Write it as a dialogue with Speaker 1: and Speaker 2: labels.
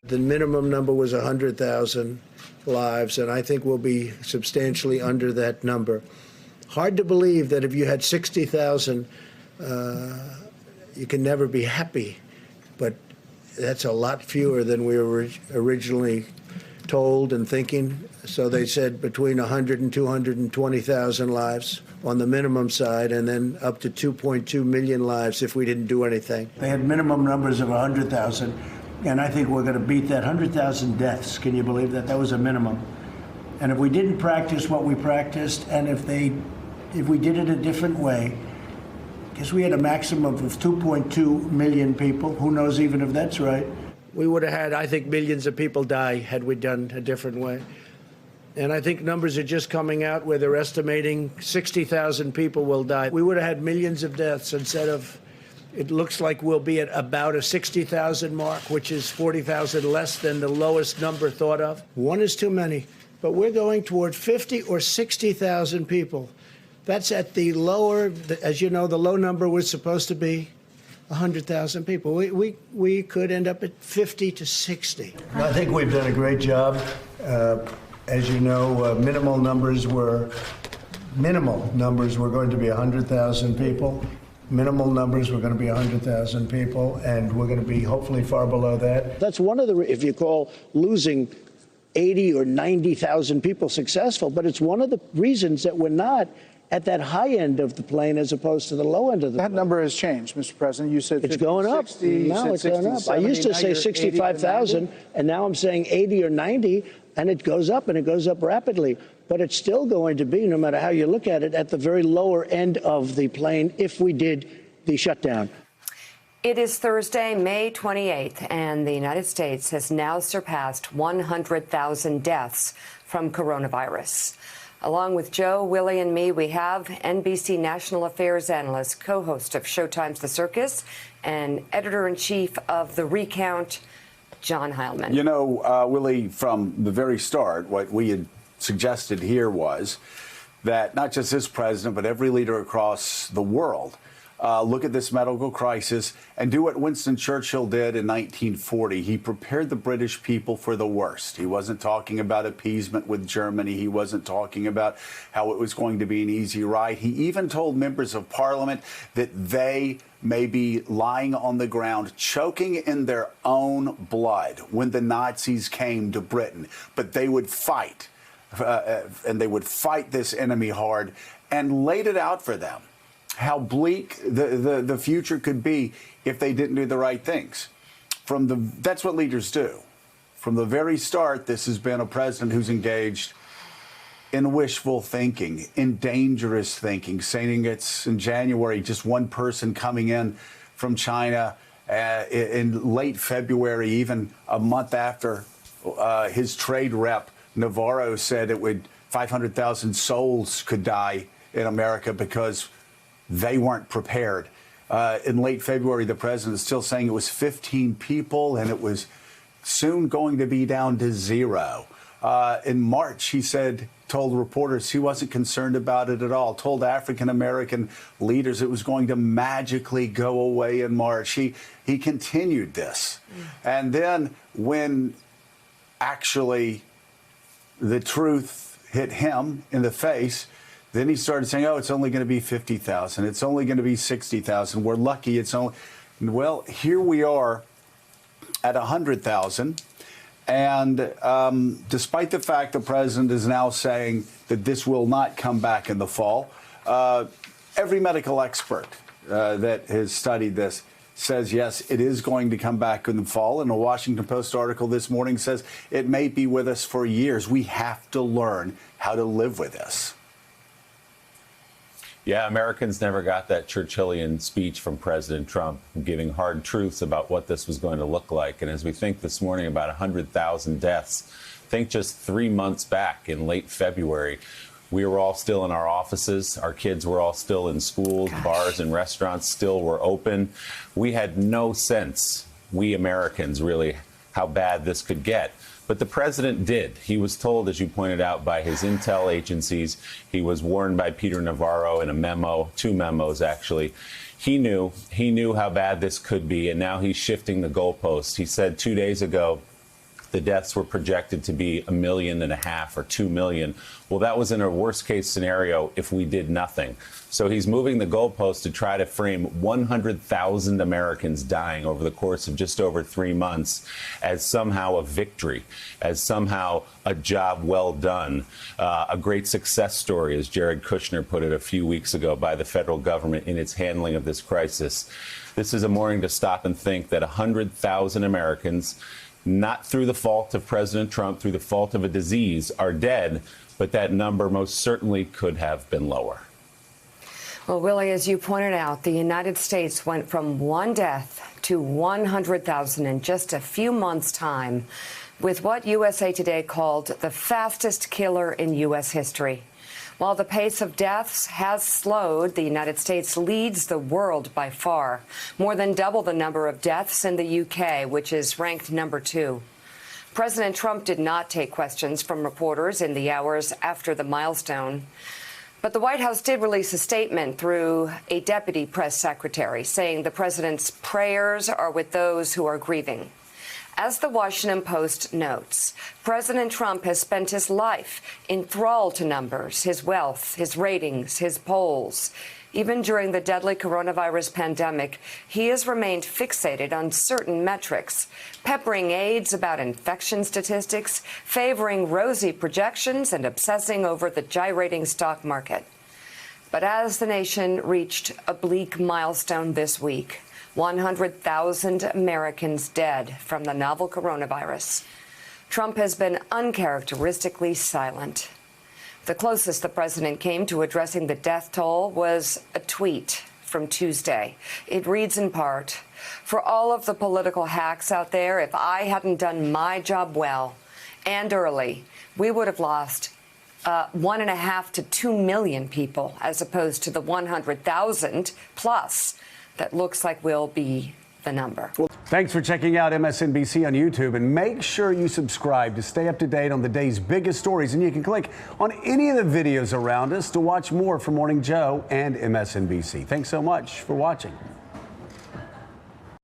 Speaker 1: The minimum number was 100,000 lives, and I think we'll be substantially under that number. Hard to believe that if you had 60,000, you can never be happy, but that's a lot fewer than we were originally told and thinking. So they said between 100 and 220,000 lives on the minimum side, and then up to 2.2 million lives if we didn't do anything. They had minimum numbers of 100,000, and I think we're going to beat that. 100,000 deaths, can you believe that? That was a minimum. And if we didn't practice what we practiced, and if we did it a different way, because we had a maximum of 2.2 million people, who knows even if that's right, we would have had, I think, millions of people die had we done a different way. And I think numbers are just coming out where they're estimating 60,000 people will die. We would have had millions of deaths instead of, it looks like we'll be at about a 60,000 mark, which is 40,000 less than the lowest number thought of. One is too many, but we're going toward 50 or 60,000 people. That's at the lower, as you know, the low number was supposed to be 100,000 people. We could end up at 50 to 60. I think we've done a great job. As you know, minimal numbers were going to be 100,000 people. Minimal numbers were going to be 100,000 people, and we're going to be hopefully far below that. That's one of the, if you call losing 80 or 90,000 people successful, but it's one of the reasons that we're not at that high end of the plane as opposed to the low end of the plane.
Speaker 2: That number has changed, Mr. President. You said 50,
Speaker 1: it's going up.
Speaker 2: 60,
Speaker 1: now it's going up.
Speaker 2: 70,
Speaker 1: I used to say 65,000, and now I'm saying 80 or 90, and it goes up, and it goes up rapidly. But it's still going to be, no matter how you look at it, at the very lower end of the plane if we did the shutdown.
Speaker 3: It is Thursday, May 28th, and the United States has now surpassed 100,000 deaths from coronavirus. Along with Joe, Willie, and me, we have NBC National Affairs analyst, co-host of Showtime's The Circus, and editor-in-chief of The Recount, John Heilemann.
Speaker 4: You know, Willie, from the very start, what we had suggested here was that not just this president, but every leader across the world look at this medical crisis and do what Winston Churchill did in 1940. He prepared the British people for the worst. He wasn't talking about appeasement with Germany. He wasn't talking about how it was going to be an easy ride. He even told members of parliament that they may be lying on the ground, choking in their own blood when the Nazis came to Britain. But they would fight, and they would fight this enemy hard, and laid it out for them how bleak the future could be if they didn't do the right things. That's what leaders do. From the very start, this has been a president who's engaged in wishful thinking, in dangerous thinking, saying it's in January, just one person coming in from China in late February, even a month after his trade rep, Navarro, said 500,000 souls could die in America because they weren't prepared. In late February, the president is still saying it was 15 people and it was soon going to be down to 0. In March, he told reporters he wasn't concerned about it at all, told African-American leaders it was going to magically go away in March. He continued this. And then when actually the truth hit him in the face, then he started saying, oh, it's only going to be 50,000. It's only going to be 60,000. We're lucky it's only. Well, here we are at 100,000. And despite the fact the president is now saying that this will not come back in the fall, every medical expert that has studied this says, yes, it is going to come back in the fall. And a Washington Post article this morning says it may be with us for years. We have to learn how to live with this.
Speaker 5: Yeah, Americans never got that Churchillian speech from President Trump giving hard truths about what this was going to look like. And as we think this morning about 100,000 deaths, think just 3 months back in late February, we were all still in our offices. Our kids were all still in schools. Gosh. Bars and restaurants still were open. We had no sense, we Americans, really, how bad this could get. But the president did. He was told, as you pointed out, by his intel agencies. He was warned by Peter Navarro in a memo, 2 memos, actually. He knew how bad this could be, and now he's shifting the goalposts. He said 2 days ago the deaths were projected to be 1.5 million or 2 million. Well, that was in a worst case scenario if we did nothing. So he's moving the goalpost to try to frame 100,000 Americans dying over the course of just over 3 months as somehow a victory, as somehow a job well done, a great success story, as Jared Kushner put it a few weeks ago, by the federal government in its handling of this crisis. This is a morning to stop and think that 100,000 Americans, not through the fault of President Trump, through the fault of a disease, are dead, but that number most certainly could have been lower.
Speaker 3: Well, Willie, as you pointed out, the United States went from 1 death to 100,000 in just a few months' time, with what USA Today called the fastest killer in U.S. history. While the pace of deaths has slowed, the United States leads the world by far, more than double the number of deaths in the UK, which is ranked number 2. President Trump did not take questions from reporters in the hours after the milestone. But the White House did release a statement through a deputy press secretary saying the president's prayers are with those who are grieving. As the Washington Post notes, President Trump has spent his life enthralled to numbers, his wealth, his ratings, his polls. Even during the deadly coronavirus pandemic, he has remained fixated on certain metrics, peppering aides about infection statistics, favoring rosy projections, and obsessing over the gyrating stock market. But as the nation reached a bleak milestone this week, 100,000 Americans dead from the novel coronavirus, Trump has been uncharacteristically silent. The closest the president came to addressing the death toll was a tweet from Tuesday. It reads in part, "For all of the political hacks out there, if I hadn't done my job well and early, we would have lost 1.5 to 2 million people, as opposed to the 100,000 plus that looks like will be the number."
Speaker 6: Thanks for checking out MSNBC on YouTube, and make sure you subscribe to stay up to date on the day's biggest stories. And you can click on any of the videos around us to watch more from Morning Joe and MSNBC. Thanks so much for watching.